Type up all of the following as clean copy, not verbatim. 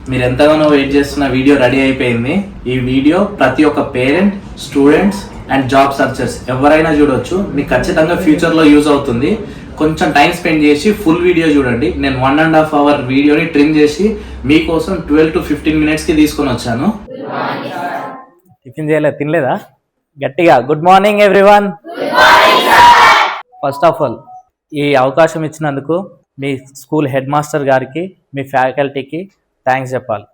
మీరు ఎంతగానో వెయిట్ చేస్తున్న వీడియో రెడీ అయిపోయింది. ఈ వీడియో ప్రతి ఒక్క పేరెంట్, స్టూడెంట్స్ అండ్ జాబ్ సర్చర్స్ ఎవరైనా చూడొచ్చు. మీకు ఖచ్చితంగా ఫ్యూచర్లో యూజ్ అవుతుంది. కొంచెం టైం స్పెండ్ చేసి ఫుల్ వీడియో చూడండి. నేను 1.5 hour వీడియోని ట్రిమ్ చేసి మీకోసం 12 to 15 minutesకి తీసుకొని వచ్చాను. టిఫిన్ చేయలేదు, తినలేదా? గట్టిగా good morning everyone. First of all ఈ అవకాశం ఇచ్చినందుకు మీ స్కూల్ హెడ్ మాస్టర్ గారికి, మీ ఫ్యాకల్టీకి థ్యాంక్స్ చెప్పాలి.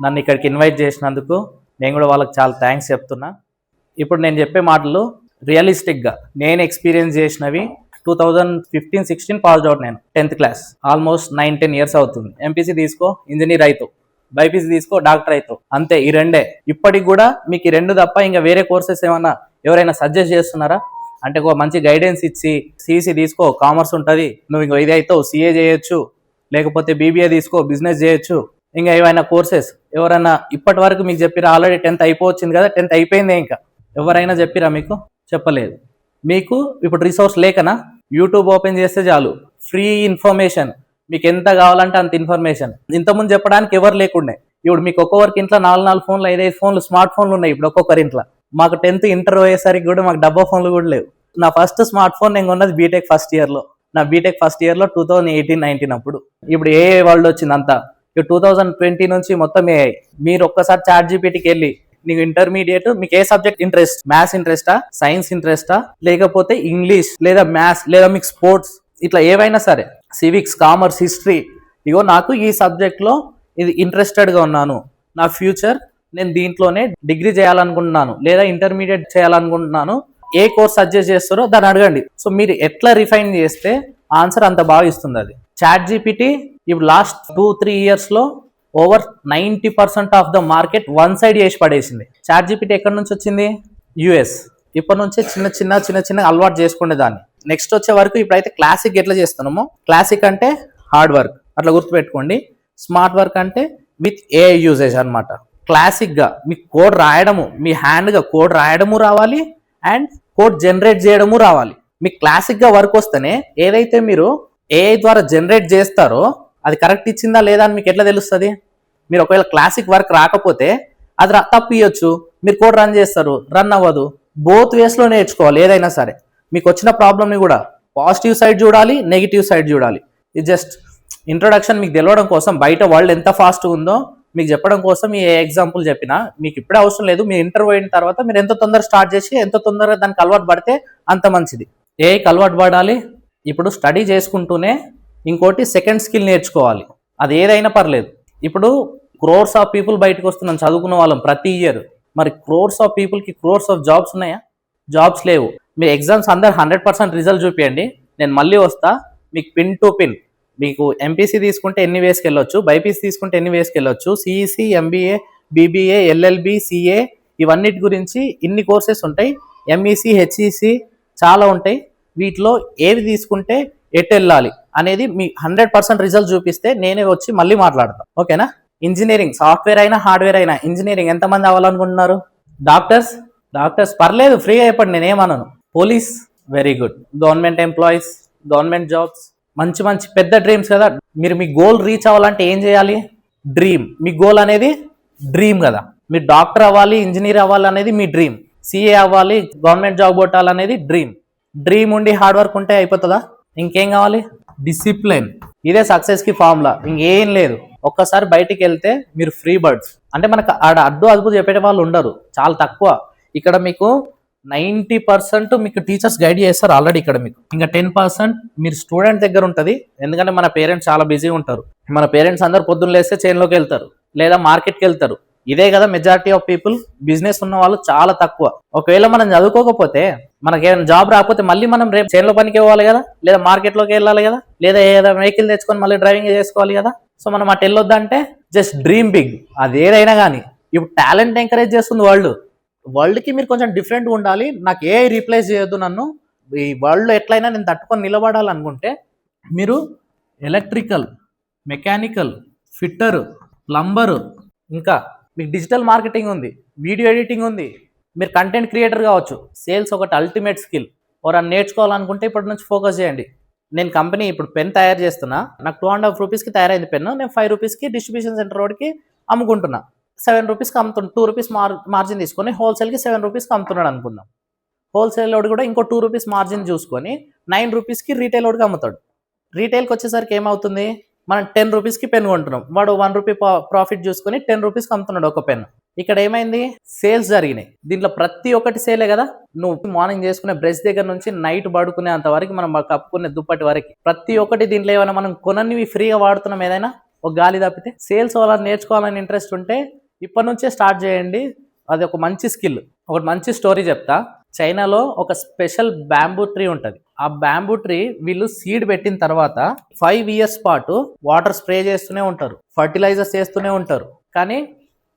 నన్ను ఇక్కడికి ఇన్వైట్ చేసినందుకు నేను కూడా వాళ్ళకి చాలా థ్యాంక్స్ చెప్తున్నా. ఇప్పుడు నేను చెప్పే మాటలు రియలిస్టిక్గా నేను ఎక్స్పీరియన్స్ చేసినవి. 2015-16 పాస్డ్ అవుట్ నేను 10th క్లాస్. ఆల్మోస్ట్ 9-10 years అవుతుంది. ఎంపీసీ తీసుకో ఇంజనీర్ అవుతావు, బైపీసీ తీసుకో డాక్టర్ అవుతావు, అంతే. ఈ రెండే. ఇప్పటికి కూడా మీకు ఈ రెండు తప్ప ఇంకా వేరే కోర్సెస్ ఏమన్నా ఎవరైనా సజెస్ట్ చేస్తున్నారా అంటే ఒక మంచి గైడెన్స్ ఇచ్చి సిఈసీ తీసుకో కామర్స్ ఉంటుంది, నువ్వు ఇంకో ఇది అవుతావు, సిఏ చేయొచ్చు, లేకపోతే బీబీఏ తీసుకో బిజినెస్ చేయొచ్చు, ఇంకా ఏమైనా కోర్సెస్ ఎవరైనా ఇప్పటి వరకు మీకు చెప్పిరా? ఆల్రెడీ 10th అయిపోవచ్చింది కదా, 10th అయిపోయిందే, ఇంకా ఎవరైనా చెప్పిరా? మీకు చెప్పలేదు. మీకు ఇప్పుడు రిసోర్స్ లేకనా? యూట్యూబ్ ఓపెన్ చేస్తే చాలు, ఫ్రీ ఇన్ఫర్మేషన్, మీకు ఎంత కావాలంటే అంత ఇన్ఫర్మేషన్. ఇంతకుముందు చెప్పడానికి ఎవరు లేకుండే. ఇప్పుడు మీకు ఒక్కొక్కరికి ఇంట్లో 4 ఫోన్లు 5 ఫోన్లు స్మార్ట్ ఫోన్లు ఉన్నాయి ఇప్పుడు ఒక్కొక్కరి ఇంట్లో. మాకు 10th ఇంటర్ అయ్యేసరికి కూడా మాకు డబ్బా ఫోన్లు కూడా లేవు. నా ఫస్ట్ స్మార్ట్ ఫోన్ నేను కొన్నది బీటెక్ ఫస్ట్ ఇయర్లో. నా బీటెక్ ఫస్ట్ ఇయర్లో 2018-19 అప్పుడు. ఇప్పుడు ఏ వరల్డ్ వచ్చింది అంతా. ఇప్పుడు 2020 నుంచి మొత్తం ఏఐ. మీరు ఒక్కసారి చాట్ జీపీటీకి వెళ్ళి నీకు ఇంటర్మీడియట్ మీకు ఏ సబ్జెక్ట్ ఇంట్రెస్ట్, మ్యాథ్స్ ఇంట్రెస్టా, సైన్స్ ఇంట్రెస్టా, లేకపోతే ఇంగ్లీష్ లేదా మ్యాథ్స్ లేదా మీకు స్పోర్ట్స్, ఇట్లా ఏవైనా సరే, సివిక్స్, కామర్స్, హిస్టరీ, ఇగో నాకు ఈ సబ్జెక్ట్లో ఇది ఇంట్రెస్టెడ్గా ఉన్నాను, నా ఫ్యూచర్ నేను దీంట్లోనే డిగ్రీ చేయాలనుకుంటున్నాను లేదా ఇంటర్మీడియట్ చేయాలనుకుంటున్నాను, ఏ కోర్స్ సజెస్ట్ చేస్తారో దాన్ని అడగండి. సో మీరు ఎట్లా రిఫైన్ చేస్తే ఆన్సర్ అంత బాగా ఇస్తుంది అది. చాట్ జీపీటీ ఇప్పుడు లాస్ట్ 2-3 yearsలో over 90% of the market one side చేసి పడేసింది. చాట్ జీపీటీ ఎక్కడి నుంచి వచ్చింది? యుఎస్. ఇప్పటి నుంచే చిన్న చిన్న అలవాటు చేసుకునే దాన్ని. నెక్స్ట్ వచ్చే వరకు ఇప్పుడైతే క్లాసిక్ ఎట్లా చేస్తున్నామో, క్లాసిక్ అంటే హార్డ్ వర్క్ అట్లా గుర్తుపెట్టుకోండి, స్మార్ట్ వర్క్ అంటే విత్ ఏఐ యూజేజ్ అనమాట. క్లాసిక్గా మీకు కోడ్ రాయడము, మీ హ్యాండ్గా కోడ్ రాయడము రావాలి అండ్ కోడ్ జనరేట్ చేయడము రావాలి. మీకు క్లాసిక్గా వర్క్ వస్తేనే ఏదైతే మీరు ఏఐ ద్వారా జనరేట్ చేస్తారో అది కరెక్ట్ ఇచ్చిందా లేదా అని మీకు ఎట్లా తెలుస్తుంది? మీరు ఒకవేళ క్లాసిక్ వర్క్ రాకపోతే అది తప్పు ఇవ్వచ్చు, మీరు కోడ్ రన్ చేస్తారు, రన్ అవ్వదు. బోత్ వేస్లో నేర్చుకోవాలి ఏదైనా సరే. మీకు వచ్చిన ప్రాబ్లమ్ని కూడా పాజిటివ్ సైడ్ చూడాలి, నెగిటివ్ సైడ్ చూడాలి. ఇది జస్ట్ ఇంట్రొడక్షన్ మీకు తెలవడం కోసం, బయట వరల్డ్ ఎంత ఫాస్ట్ ఉందో మీకు చెప్పడం కోసం ఈ ఎగ్జాంపుల్ చెప్పిన. మీకు ఇప్పుడే అవసరం లేదు, మీరు ఇంటర్వ్యూ అయిన తర్వాత మీరు ఎంత తొందరగా స్టార్ట్ చేసి ఎంత తొందరగా దానికి అలవాటు పడితే అంత మంచిది. ఏఐకి అలవాటు పడాలి. ఇప్పుడు స్టడీ చేసుకుంటూనే ఇంకోటి సెకండ్ స్కిల్ నేర్చుకోవాలి. అది ఏదైనా పర్లేదు. ఇప్పుడు క్రోర్స్ ఆఫ్ పీపుల్ బయటకు వస్తున్నాం చదువుకున్న వాళ్ళం ప్రతి ఇయర్. మరి క్రోర్స్ ఆఫ్ పీపుల్కి క్రోర్స్ ఆఫ్ జాబ్స్ ఉన్నాయా? జాబ్స్ లేవు. మీరు ఎగ్జామ్స్ అందరు 100% రిజల్ట్ చూపించండి, నేను మళ్ళీ వస్తా మీకు పిన్ టు పిన్. మీకు ఎంపీసీ తీసుకుంటే ఎన్ని వేస్కి వెళ్ళొచ్చు, బైపీసీ తీసుకుంటే ఎన్ని వేస్కి వెళ్ళొచ్చు, CEC, MBA, BBA, LLB, CA, ఇవన్నిటి గురించి ఇన్ని కోర్సెస్ ఉంటాయి. ఎంఈసీ, హెచ్ఈసీ చాలా ఉంటాయి. వీటిలో ఏవి తీసుకుంటే ఎటు వెళ్ళాలి అనేది మీ 100% రిజల్ట్ చూపిస్తే నేనే వచ్చి మళ్ళీ మాట్లాడతాను, ఓకేనా? ఇంజనీరింగ్, సాఫ్ట్వేర్ అయినా హార్డ్వేర్ అయినా, ఇంజనీరింగ్ ఎంతమంది అవ్వాలనుకుంటున్నారు? డాక్టర్స్ పర్లేదు, ఫ్రీగా చెప్పండి, నేనేమన్నాను. Police, very good. Government employees, government jobs, మంచి పెద్ద డ్రీమ్స్ కదా. మీరు మీ గోల్ రీచ్ అవ్వాలంటే ఏం చేయాలి? డ్రీమ్. మీ గోల్ అనేది డ్రీమ్ కదా. మీరు డాక్టర్ అవ్వాలి, ఇంజనీర్ అవ్వాలి అనేది మీ డ్రీమ్, సిఏ అవ్వాలి, గవర్నమెంట్ జాబ్ కొట్టాలనేది డ్రీమ్. డ్రీమ్ ఉండి హార్డ్ వర్క్ ఉంటే అయిపోతుందా? ఇంకేం కావాలి? డిసిప్లిన్. ఇదే సక్సెస్కి ఫార్ములా, ఇంకేం లేదు. ఒక్కసారి బయటికి వెళ్తే మీరు ఫ్రీ బర్డ్స్. అంటే మనకు ఆడ అడ్డు అదుపు చెప్పే వాళ్ళు ఉండరు, చాలా తక్కువ. ఇక్కడ మీకు 90% మీకు టీచర్స్ గైడ్ చేస్తారు ఆల్రెడీ. ఇక్కడ మీకు ఇంకా 10% మీరు స్టూడెంట్ దగ్గర ఉంటుంది. ఎందుకంటే మన పేరెంట్స్ చాలా బిజీ ఉంటారు. మన పేరెంట్స్ అందరు పొద్దున్న లేస్తే చేన్లోకి వెళ్తారు లేదా మార్కెట్కి వెళ్తారు. ఇదే కదా మెజారిటీ ఆఫ్ పీపుల్. బిజినెస్ ఉన్న వాళ్ళు చాలా తక్కువ. ఒకవేళ మనం చదువుకోకపోతే, మనకి ఏమైనా జాబ్ రాకపోతే మళ్ళీ మనం రేపు చేన్లో పనికి పోవాలి కదా, లేదా మార్కెట్లోకి వెళ్ళాలి కదా, లేదా ఏదైనా వెహికల్ తెచ్చుకొని మళ్ళీ డ్రైవింగ్ చేసుకోవాలి కదా. సో మనం అటు వెళ్ళొద్దంటే జస్ట్ డ్రీమ్ బిగ్. అది ఏదైనా కానీ. ఇప్పుడు టాలెంట్ ఎంకరేజ్ చేస్తుంది వరల్డ్కి. మీరు కొంచెం డిఫరెంట్గా ఉండాలి. నాకు ఏ రీప్లేస్ చేయొద్దు నన్ను. ఈ వరల్డ్లో ఎట్లయినా నేను తట్టుకొని నిలబడాలనుకుంటే మీరు ఎలక్ట్రికల్, మెకానికల్, ఫిట్టర్, ప్లంబరు, ఇంకా మీకు డిజిటల్ మార్కెటింగ్ ఉంది, వీడియో ఎడిటింగ్ ఉంది, మీరు కంటెంట్ క్రియేటర్ కావచ్చు. సేల్స్ ఒకటి అల్టిమేట్ స్కిల్. ఎవరైనా నేర్చుకోవాలనుకుంటే ఇప్పటి నుంచి ఫోకస్ చేయండి. నేను కంపెనీ ఇప్పుడు పెన్ తయారు చేస్తున్నా, నాకు 2.5 రూపీస్కి తయారైంది పెన్ను, నేను 5 రూపీస్కి డిస్ట్రిబ్యూషన్ సెంటర్ రోడ్కి అమ్ముకుంటున్నా, 7 రూపీస్కి అమ్ముతున్నా, 2 రూపీస్ మార్జిన్ తీసుకొని హోల్సేల్కి 7 రూపీస్కి అమ్ముతున్నాడు అనుకుందాం. హోల్సేల్ వాడు కూడా ఇంకో 2 రూపీస్ మార్జిన్ చూసుకొని 9 రూపీస్కి రీటైల్ వాడికి అమ్ముతాడు. రీటైల్కి వచ్చేసరికి ఏమవుతుంది, మనం 10 రూపీస్కి పెన్ కొంటున్నాం, వాడు 1 రూపీ ప్రాఫిట్ చూసుకొని 10 రూపీస్కి అమ్ముతున్నాడు ఒక పెన్. ఇక్కడ ఏమైంది, సేల్స్ జరిగినాయి. దీంట్లో ప్రతి ఒక్కటి సేలే కదా. నువ్వు మార్నింగ్ చేసుకునే బ్రష్ దగ్గర నుంచి నైట్ పడుకునే అంత వరకు, మనం కప్పుకునే దుప్పటి వరకు, ప్రతి ఒక్కటి దీంట్లో ఏమైనా మనం కొననివి ఫ్రీగా వాడుతున్నాం ఏదైనా ఒక గాలి తప్పితే. సేల్స్ వల్ల నేర్చుకోవాలని ఇంట్రెస్ట్ ఉంటే ఇప్పటి నుంచే స్టార్ట్ చేయండి. అది ఒక మంచి స్కిల్. ఒకటి మంచి స్టోరీ చెప్తా. చైనాలో ఒక స్పెషల్ బ్యాంబూ ట్రీ ఉంటుంది. ఆ బ్యాంబూ ట్రీ వీళ్ళు సీడ్ పెట్టిన తర్వాత 5 years పాటు వాటర్ స్ప్రే చేస్తూనే ఉంటారు, ఫర్టిలైజర్స్ చేస్తూనే ఉంటారు, కానీ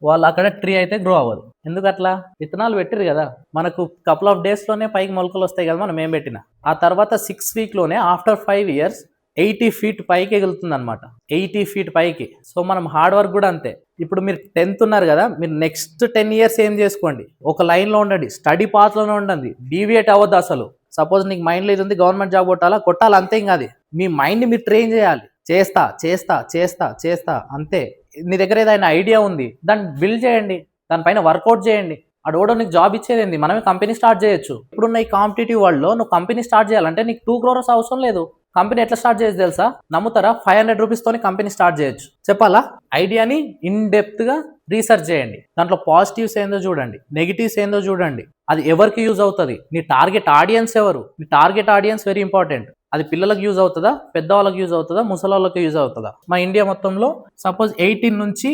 వాళ్ళు అక్కడ ట్రీ అయితే గ్రో అవ్వదు. ఎందుకు అట్లా? విత్తనాలు పెట్టిరు కదా, మనకు కపుల్ ఆఫ్ డేస్లోనే పైకి మొలకలు వస్తాయి కదా మనం ఏం పెట్టినా. ఆ తర్వాత 6 weekలోనే ఆఫ్టర్ 5 years 80 feet పైకి ఎగులుతుంది అనమాట. 80 feet పైకి. సో మనం హార్డ్ వర్క్ కూడా అంతే. ఇప్పుడు మీరు 10th ఉన్నారు కదా, మీరు నెక్స్ట్ 10 years ఏం చేసుకోండి, ఒక లైన్లో ఉండండి, స్టడీ పాత్లోనే ఉండండి, డీవియేట్ అవ్వద్దు అసలు. సపోజ్ నీకు మైండ్లో ఇది ఉంది, గవర్నమెంట్ జాబ్ కొట్టాలి అంతే. ఇంకా అది మీ మైండ్ని మీరు ట్రైన్ చేయాలి. చేస్తా చేస్తా చేస్తా చేస్తా అంతే. నీ దగ్గర ఏదైనా ఐడియా ఉంది, దాన్ని బిల్డ్ చేయండి, దానిపైన వర్కౌట్ చేయండి. అడోడో నీకు జాబ్ ఇచ్చేది, మనమే కంపెనీ స్టార్ట్ చేయొచ్చు. ఇప్పుడున్న ఈ కాంపిటేటివ్ వరల్డ్లో నువ్వు కంపెనీ స్టార్ట్ చేయాలంటే నీకు 2 crores అవసరం లేదు. కంపెనీ ఎట్లా స్టార్ట్ చేయొచ్చు తెలుసా? నమ్ముతారా? 500 రూపీస్తోని కంపెనీ స్టార్ట్ చేయొచ్చు. చెప్పాలా? ఐడియాని ఇన్ డెప్త్గా రీసెర్చ్ చేయండి. దాంట్లో పాజిటివ్స్ ఏందో చూడండి, నెగిటివ్స్ ఏందో చూడండి. అది ఎవరికి యూజ్ అవుతుంది, నీ టార్గెట్ ఆడియన్స్ ఎవరు, నీ టార్గెట్ ఆడియన్స్ వెరీ ఇంపార్టెంట్. అది పిల్లలకు యూజ్ అవుతుందా, పెద్దవాళ్ళకి యూజ్ అవుతుందా, ముసలాళ్ళకి యూజ్ అవుతుందా? మా ఇండియా మొత్తంలో సపోజ్ 18 నుంచి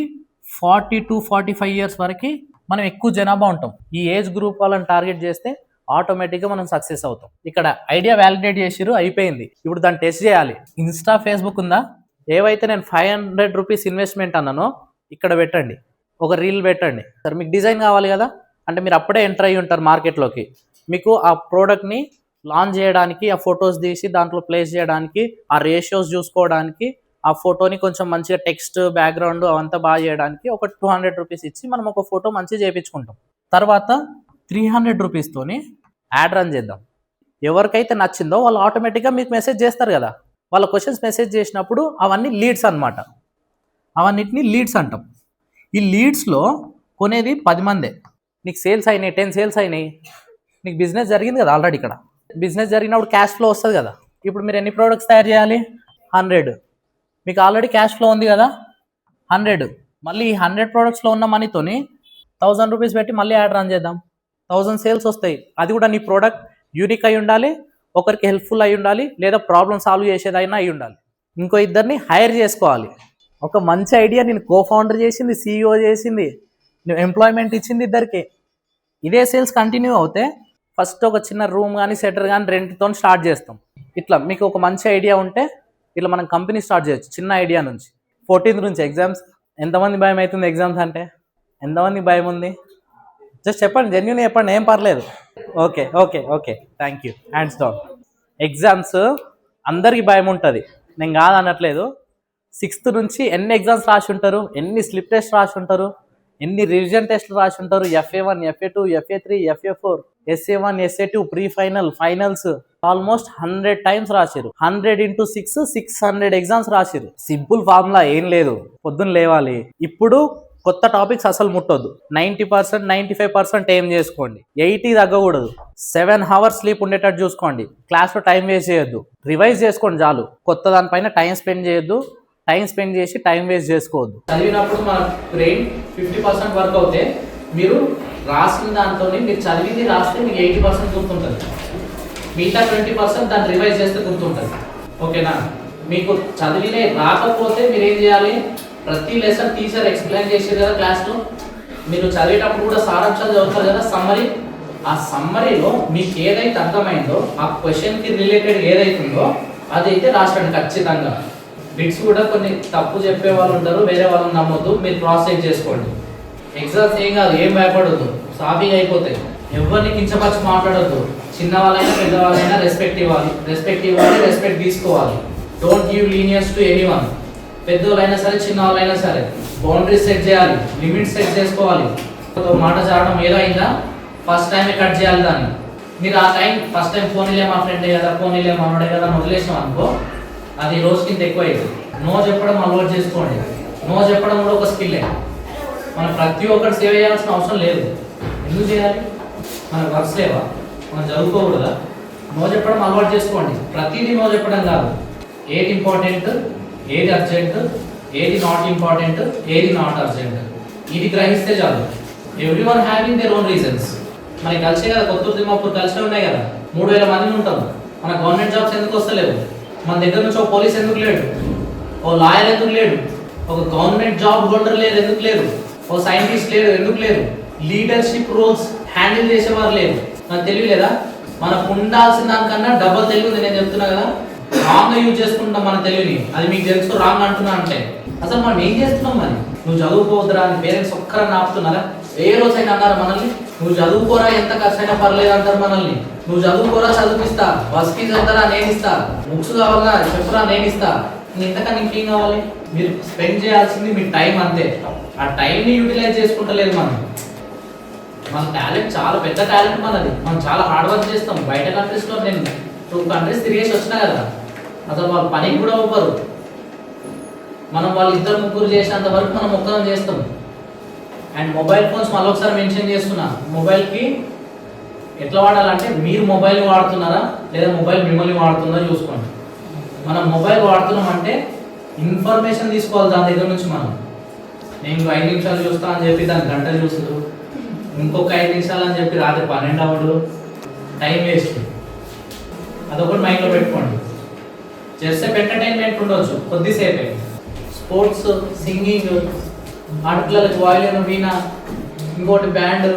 40 to 45 years వరకు మనం ఎక్కువ జనాభా ఉంటాం. ఈ ఏజ్ గ్రూప్ వాళ్ళని టార్గెట్ చేస్తే ఆటోమేటిక్గా మనం సక్సెస్ అవుతాం. ఇక్కడ ఐడియా వ్యాలిడేట్ చేసిరు, అయిపోయింది. ఇప్పుడు దాన్ని టెస్ట్ చేయాలి. ఇన్స్టా, ఫేస్బుక్ ఉందా? ఏవైతే నేను 500 రూపీస్ ఇన్వెస్ట్మెంట్ అన్నానో ఇక్కడ పెట్టండి, ఒక రీల్ పెట్టండి. సరే మీకు డిజైన్ కావాలి కదా, అంటే మీరు అప్పుడే ఎంటర్ అయ్యి ఉంటారు మార్కెట్లోకి. మీకు ఆ ప్రోడక్ట్ని లాంచ్ చేయడానికి, ఆ ఫొటోస్ తీసి దాంట్లో ప్లేస్ చేయడానికి, ఆ రేషియోస్ చూసుకోవడానికి, ఆ ఫోటోని కొంచెం మంచిగా టెక్స్ట్ బ్యాక్గ్రౌండ్ అవంతా బాగా చేయడానికి ఒక 200 రూపీస్ ఇచ్చి మనం ఒక ఫోటో మంచిగా చేయించుకుంటాం. తర్వాత 300 రూపీస్తోని యాడ్ రన్ చేద్దాం. ఎవరికైతే నచ్చిందో వాళ్ళు ఆటోమేటిక్గా మీకు మెసేజ్ చేస్తారు కదా. వాళ్ళ క్వశ్చన్స్ మెసేజ్ చేసినప్పుడు అవన్నీ లీడ్స్ అనమాట. అవన్నిటిని లీడ్స్ అంటాం. ఈ లీడ్స్లో కొనేది 10 మందే. నీకు సేల్స్ అయినాయి, 10 సేల్స్ అయినాయి, నీకు బిజినెస్ జరిగింది కదా ఆల్రెడీ. ఇక్కడ బిజినెస్ జరిగినప్పుడు క్యాష్ ఫ్లో వస్తుంది కదా. ఇప్పుడు మీరు ఎన్ని ప్రోడక్ట్స్ తయారు చేయాలి? 100. మీకు ఆల్రెడీ క్యాష్ ఫ్లో ఉంది కదా 100. మళ్ళీ ఈ 100 ప్రోడక్ట్స్లో ఉన్న మనీతోని 1000 రూపీస్ పెట్టి మళ్ళీ యాడ్ రన్ చేద్దాం, 1000 సేల్స్ వస్తాయి. అది కూడా నీ ప్రోడక్ట్ యూనిక్ అయి ఉండాలి, ఒకరికి హెల్ప్ఫుల్ అయి ఉండాలి, లేదా ప్రాబ్లం సాల్వ్ చేసేదైనా అయి ఉండాలి. ఇంకో 2 హైర్ చేసుకోవాలి. ఒక మంచి ఐడియా నేను కో-ఫౌండర్ చేసింది, CEO చేసింది, నువ్వు ఎంప్లాయ్మెంట్ ఇచ్చింది 2కి. ఇదే సేల్స్ కంటిన్యూ అవుతే ఫస్ట్ ఒక చిన్న రూమ్ కానీ సెటర్ కానీ రెంట్తో స్టార్ట్ చేస్తాం. ఇట్లా మీకు ఒక మంచి ఐడియా ఉంటే ఇట్లా మనం కంపెనీ స్టార్ట్ చేయొచ్చు చిన్న ఐడియా నుంచి. 14th నుంచి ఎగ్జామ్స్. ఎంతమంది భయం అవుతుంది ఎగ్జామ్స్ అంటే? ఎంతమంది భయం ఉంది? జస్ట్ చెప్పండి, జెన్యూన్ చెప్పండి, ఏం పర్లేదు. Okay okay okay, thank you, hands down. Exams అందరికీ భయం ఉంటుంది, నేను కాదనట్లేదు. 6th నుంచి ఎన్ని ఎగ్జామ్స్ రాసి ఉంటారు, ఎన్ని స్లిప్ టెస్ట్ రాసి ఉంటారు, ఎన్ని రివిజన్ టెస్ట్లు రాసి ఉంటారు. FA1, FA2, FA3, FA4, SA1, SA2, pre final, finals almost 100 times రాసిరు. 100 into 6, 600 ఎగ్జామ్స్ రాసిరు. సింపుల్ ఫార్ములా ఏం లేదు, పొద్దున్న లేవాలి. ఇప్పుడు కొత్త టాపిక్స్ అసలు ముట్టొద్దు. 90%, 95% ఏం చేసుకోండి. 80 తగ్గకూడదు. 7 hours స్లీప్ ఉండేటట్టు చూసుకోండి. క్లాస్లో టైం వేస్ట్ చేయొద్దు. రివైజ్ చేసుకోండి చాలు. కొత్త దానిపైన టైం స్పెండ్ చేయొద్దు. టైం స్పెండ్ చేసి టైం వేస్ట్ చేసుకోవద్దు. చదివినప్పుడు మన బ్రెయిన్ 50% వర్క్ అవుతే మీరు రాసిన దాంతో మీరు చదివింది రాస్తే మీకు 80% గుర్తుంటుంది. మిగతా 20% దాన్ని రివైజ్ చేస్తే గుర్తుంటుంది. ఓకేనా? మీకు చదివినే రాకపోతే మీరు ఏం చేయాలి? ప్రతి లెసన్ టీచర్ ఎక్స్ప్లెయిన్ చేసేది కదా క్లాస్లో, మీరు చదివేటప్పుడు కూడా సారాంశాలు చదువుతారు కదా, సమ్మరీ. ఆ సమ్మరీలో మీకు ఏదైతే అర్థమైందో, ఆ క్వశ్చన్కి రిలేటెడ్ ఏదైతుందో అదైతే రాసుకోండి ఖచ్చితంగా. బిట్స్ కూడా కొన్ని తప్పు చెప్పే వాళ్ళు ఉంటారు, వేరే వాళ్ళని నమ్మొద్దు, మీరు క్రాస్ చెక్ చేసుకోండి. ఎగ్జామ్స్ ఏం కాదు, ఏం భయపడొద్దు, సాఫీగా అయిపోతాయి. ఎవరిని కించపరిచి మాట్లాడొద్దు. చిన్నవాళ్ళైనా పెద్దవాళ్ళైనా రెస్పెక్ట్ ఇవ్వాలి, రెస్పెక్ట్ తీసుకోవాలి. Don't give leniency to anyone. పెద్దవాళ్ళైనా సరే చిన్నవాళ్ళైనా సరే బౌండరీస్ సెట్ చేయాలి, లిమిట్స్ సెట్ చేసుకోవాలి. మాట జాడడం ఏదో అయిందా ఫస్ట్ టైమే కట్ చేయాలి దాన్ని. మీరు ఆ టైం ఫస్ట్ టైం ఫోన్లే మా ఫ్రెండే కదా, ఫోన్లే మనోడే కదా అని వదిలేసాం అనుకో, అది రోజుకింత ఎక్కువ అయింది. నో చెప్పడం అలవాటు చేసుకోండి. నో చెప్పడం కూడా ఒక స్కిల్లే. మనం ప్రతి ఒక్కరు సేవ చేయాల్సిన అవసరం లేదు. ఎందుకు చేయాలి? మన వర్క్ సేవ మనం చదువుకోకూడదా? నో చెప్పడం అలవాటు చేసుకోండి. ప్రతిదీ నో చెప్పడం కాదు. ఏది ఇంపార్టెంట్, ఏది అర్జెంట్, ఏది నాట్ ఇంపార్టెంట్, ఏది నాట్ అర్జెంట్, ఇది గ్రహిస్తే చాలు. Every one having their own reasons. మనకి కలిసే కదా, కొత్తూరు తిమ్మాపూర్ కలిసే ఉన్నాయి కదా, 3000 మంది ఉంటాం. మన గవర్నమెంట్ జాబ్స్ ఎందుకు వస్తలేవు? మన దగ్గర నుంచి ఒక పోలీస్ ఎందుకు లేడు? ఓ లాయర్ ఎందుకు లేడు? ఒక గవర్నమెంట్ జాబ్ హోల్డర్ లేదు ఎందుకు లేరు? ఓ సైంటిస్ట్ లేడు ఎందుకు లేరు? లీడర్షిప్ రోల్స్ హ్యాండిల్ చేసేవారు లేరు. నాకు తెలియలేదా? మనకు ఉండాల్సిన దానికన్నా డబల్ తెలివి ఉంది. నేను చెప్తున్నా కదా, రాంగ్ యూజ్ చేసుకుంటాం మన తెలివిని. అది మీకు తెలుసు రాంగ్ అంటున్నా అంటే అసలు మనం ఏం చేస్తున్నాం? మరి నువ్వు చదువుకోవద్దురా అని పేరెంట్స్ ఒక్కరని ఆపుతున్నారా? ఏ రోజైనా అన్నారు మనల్ని? నువ్వు చదువుకోరా, ఎంత ఖర్చైనా పర్లేదు అంటారు మనల్ని. నువ్వు చదువుకోరా, చదివిస్తా, బస్ ఫీజు అంటారా నేను ఇస్తా, బుక్స్ కావాలా చెప్పురా నేను ఇస్తా. ఇంతకన్నా ఇంకేం కావాలి? మీరు స్పెండ్ చేయాల్సింది మీ టైం అంతే. ఆ టైంని యూటిలైజ్ చేసుకుంటలేదు మనం. మన టాలెంట్ చాలా పెద్ద టాలెంట్ మనది. మనం చాలా హార్డ్ వర్క్ చేస్తాం. బయట కంట్రీస్లో నేను 2 కంట్రీస్ తిరిగేసి వచ్చినా కదా, అసలు వాళ్ళు పనికి కూడా అవ్వరు. మనం వాళ్ళు 2-3 చేసేంత వరకు మనం ఒక్కరం చేస్తాం. అండ్ మొబైల్ ఫోన్స్ మళ్ళీ ఒకసారి మెన్షన్ చేస్తున్నా, మొబైల్కి ఎట్లా వాడాలంటే మీరు మొబైల్ వాడుతున్నారా లేదా మొబైల్ మిమ్మల్ని వాడుతున్నారా చూసుకోండి. మనం మొబైల్ వాడుతున్నాం అంటే ఇన్ఫర్మేషన్ తీసుకోవాలి దాని దగ్గర నుంచి. మనం నేను 5 నిమిషాలు చూస్తా అని చెప్పి దాని గంటలు చూస్తుంది, ఇంకొక 5 నిమిషాలు అని చెప్పి రాత్రి 12 అవ్వడు, టైం వేస్ట్. అదొకటి మైండ్లో పెట్టుకోండి. చేస్తే ఎంటర్టైన్మెంట్ ఉండొచ్చు కొద్దిసేపే. స్పోర్ట్స్, సింగింగ్, ఆడపిల్లలకి వాయిలిన్, వీణ, ఇంకోటి బ్యాండ్,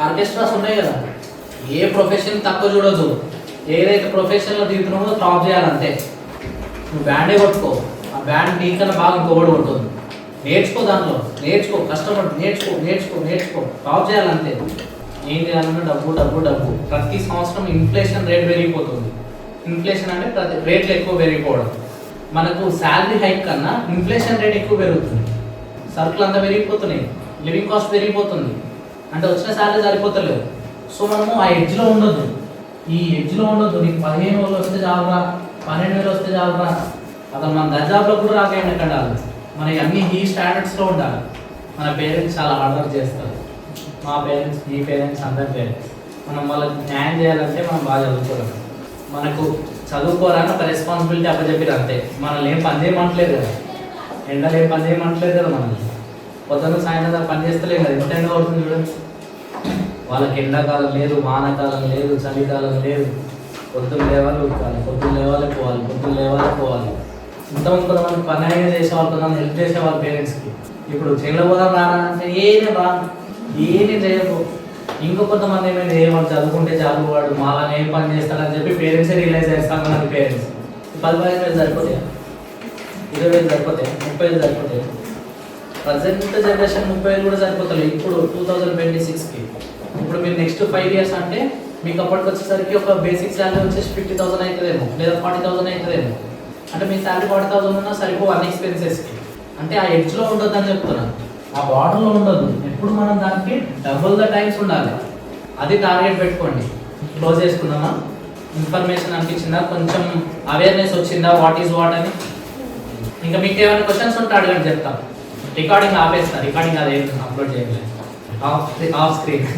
ఆర్కెస్ట్రాస్ ఉన్నాయి కదా. ఏ ప్రొఫెషన్ తక్కువ చూడొద్దు. ఏదైతే ప్రొఫెషన్లో దిగుతున్నామో టాప్ చేయాలంతే. నువ్వు బ్యాండే కొట్టుకో, ఆ బ్యాండ్ నీకన్నా బాగా ఇంకొకటి కొట్టుకోదు. నేర్చుకో, దాంట్లో నేర్చుకో, కష్టపడి నేర్చుకో నేర్చుకో నేర్చుకో, టాప్ చేయాలంతే. ఏం చేయాలన్నా డబ్బు డబ్బు డబ్బు. ప్రతి సంవత్సరం ఇన్ఫ్లేషన్ రేట్ పెరిగిపోతుంది. ఇన్ఫ్లేషన్ అంటే ప్రతి రేట్లు ఎక్కువ పెరిగిపోవడం. మనకు శాలరీ హైక్ కన్నా ఇన్ఫ్లేషన్ రేట్ ఎక్కువ పెరుగుతుంది. సరుకులు అంతా పెరిగిపోతున్నాయి, లివింగ్ కాస్ట్ పెరిగిపోతుంది. అంటే వచ్చిన శాలరీ సరిపోతలేదు. సో మనము ఆ ఎడ్జ్లో ఉండొద్దు. ఈ ఎడ్జ్లో ఉండొద్దు. నీకు 15,000 వస్తే చాలురా, 12,000 వస్తే చాలురా. అసలు మన దర్జాబ్లో కూడా రాకేయండి ఎక్కడ. మనకి అన్ని ఈ స్టాండర్డ్స్లో ఉండాలి. మన పేరెంట్స్ చాలా హార్డ్ వర్క్ చేస్తారు. మా పేరెంట్స్, మీ పేరెంట్స్, అందరి పేరెంట్స్. మనం వాళ్ళకి న్యాయం చేయాలంటే మనం బాగా చదువుకోవాలి. మనకు చదువుకోవాలని ఒక రెస్పాన్సిబిలిటీ అప్పచెప్పారు అంతే. మనల్ని ఏం పని చేయమంటలేదు కదా, ఎండలు ఏం పని చేయమంటలేదు కదా. మనల్ని పొద్దున్న సాయంత్రం పని చేస్తలేదు కదా. ఎంత ఎండ అవుతుంది చూడండి. వాళ్ళకి ఎండాకాలం లేదు, వానాకాలం లేదు, చలికాలం లేదు. పొద్దున్న లేవాలి ఉడకాలి, పొద్దున్న లేవాలి పోవాలి, పొద్దున్న లేవాలి పోవాలి. ఇంతమంది కొంతమంది పని అయినా చేసేవాళ్ళు, కొంతమంది హెల్ప్ చేసేవాళ్ళు పేరెంట్స్కి. ఇప్పుడు చెల్ల పోదాం రానంటే ఏమీ రా, ఏమీ చేయకు. ఇంకో కొంతమంది ఏమైనా చేయమని చదువుకుంటే చాలు, వాడు మాలానే ఏం పని చేస్తాడని చెప్పి పేరెంట్సే రియలైజ్ చేస్తాం. మనకి పేరెంట్స్ 10,000 సరిపోతాయి, 20,000 సరిపోతాయి, 30,000 సరిపోతాయి. ప్రజెంట్ జనరేషన్ 30,000 కూడా సరిపోతాయి ఇప్పుడు 2026కి. ఇప్పుడు మీరు నెక్స్ట్ 5 years అంటే మీకు అప్పటికి వచ్చేసరికి ఒక బేసిక్ శాలరీ వచ్చేసి 50,000 అవుతుందేమో, లేదా 40,000 అవుతుందేమో. అంటే మీ శాలరీ 40,000 ఉన్నా సరిపో అన్ని ఎక్స్పెన్సెస్కి. అంటే ఆ ఎడ్జ్లో ఉండొద్దు అని చెప్తున్నాను, ఆ బార్డర్లో ఉండొద్దు. ఎప్పుడు మనం దానికి డబుల్ ద టైమ్స్ ఉండాలి. అది టార్గెట్ పెట్టుకోండి. క్లోజ్ చేసుకుందామా? ఇన్ఫర్మేషన్ అనిపించిందా? కొంచెం అవేర్నెస్ వచ్చిందా వాట్ ఈజ్ వాట్ అని? ఇంకా మీకు ఏమైనా క్వశ్చన్స్ ఉంటే అడగండి, చెప్తాను. రికార్డింగ్ ఆపేస్తా. రికార్డింగ్ అదేం అప్లోడ్ చేయలేదు, ఆఫ్ స్క్రీన్.